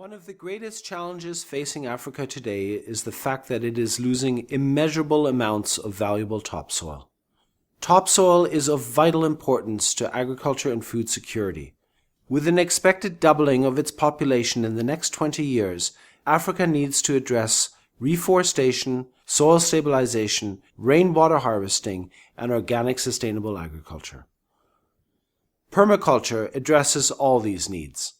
One of the greatest challenges facing Africa today is the fact that it is losing immeasurable amounts of valuable topsoil. Topsoil is of vital importance to agriculture and food security. With an expected doubling of its population in the next 20 years, Africa needs to address reforestation, soil stabilization, rainwater harvesting, and organic sustainable agriculture. Permaculture addresses all these needs.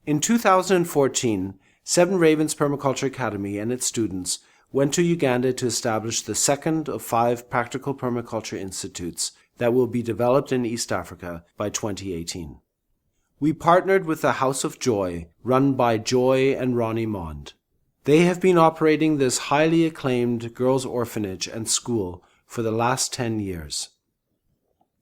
In 2014, 7 Ravens Permaculture Academy and its students went to Uganda to establish the second of 5 practical permaculture institutes that will be developed in East Africa by 2018. We partnered with the House of Joy, run by Joy and Ronnie Mond. They have been operating this highly acclaimed girls' orphanage and school for the last 10 years.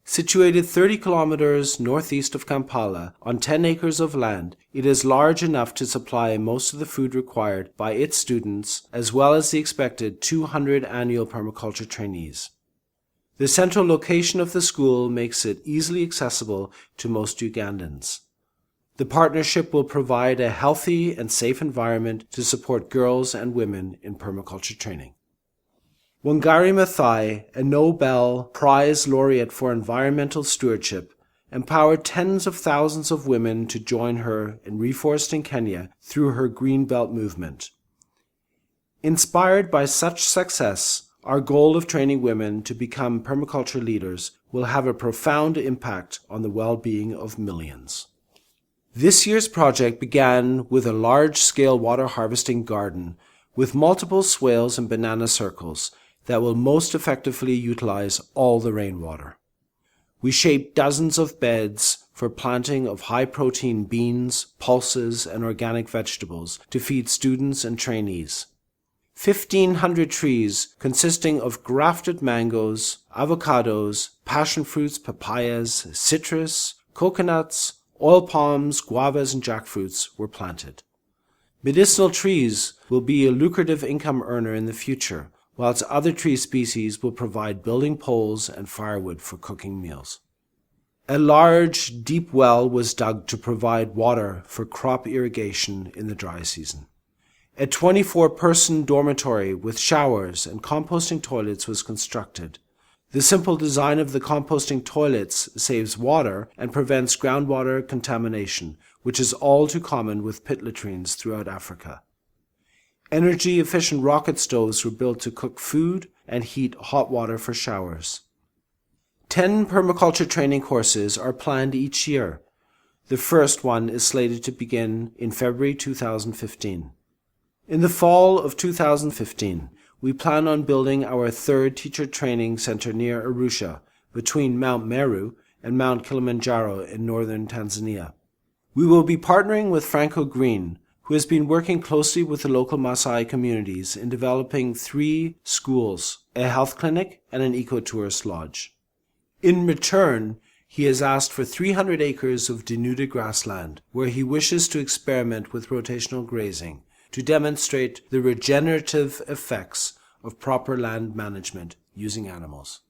Situated 30 kilometers northeast of Kampala on 10 acres of land, it is large enough to supply most of the food required by its students as well as the expected 200 annual permaculture trainees. The central location of the school makes it easily accessible to most Ugandans. The partnership will provide a healthy and safe environment to support girls and women in permaculture training. Wangari Maathai, a Nobel Prize laureate for environmental stewardship, empowered tens of thousands of women to join her in reforesting Kenya through her Green Belt movement. Inspired by such success, our goal of training women to become permaculture leaders will have a profound impact on the well-being of millions. This year's project began with a large-scale water harvesting garden with multiple swales and banana circles that will most effectively utilize all the rainwater. We shaped dozens of beds for planting of high-protein beans, pulses, and organic vegetables to feed students and trainees. 1,500 trees consisting of grafted mangoes, avocados, passion fruits, papayas, citrus, coconuts, oil palms, guavas, and jackfruits were planted. Medicinal trees will be a lucrative income earner in the future, whilst other tree species will provide building poles and firewood for cooking meals. A large, deep well was dug to provide water for crop irrigation in the dry season. A 24-person dormitory with showers and composting toilets was constructed. The simple design of the composting toilets saves water and prevents groundwater contamination, which is all too common with pit latrines throughout Africa. Energy-efficient rocket stoves were built to cook food and heat hot water for showers. 10 permaculture training courses are planned each year. The first one is slated to begin in February 2015. In the fall of 2015, we plan on building our 3rd teacher training center near Arusha, between Mount Meru and Mount Kilimanjaro in northern Tanzania. We will be partnering with Franco Green, who has been working closely with the local Maasai communities in developing 3 schools, a health clinic, and an ecotourist lodge. In return, he has asked for 300 acres of denuded grassland, where he wishes to experiment with rotational grazing to demonstrate the regenerative effects of proper land management using animals.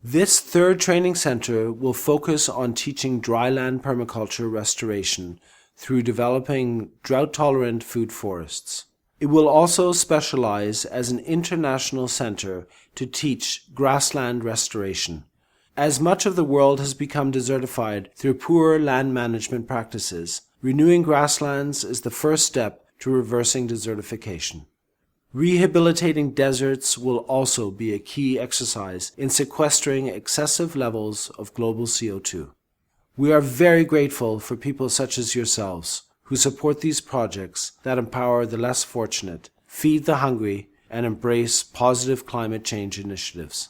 This 3rd training center will focus on teaching dryland permaculture restoration through developing drought-tolerant food forests. It will also specialize as an international center to teach grassland restoration. As much of the world has become desertified through poor land management practices, renewing grasslands is the first step to reversing desertification. Rehabilitating deserts will also be a key exercise in sequestering excessive levels of global CO2. We are very grateful for people such as yourselves who support these projects that empower the less fortunate, feed the hungry, and embrace positive climate change initiatives.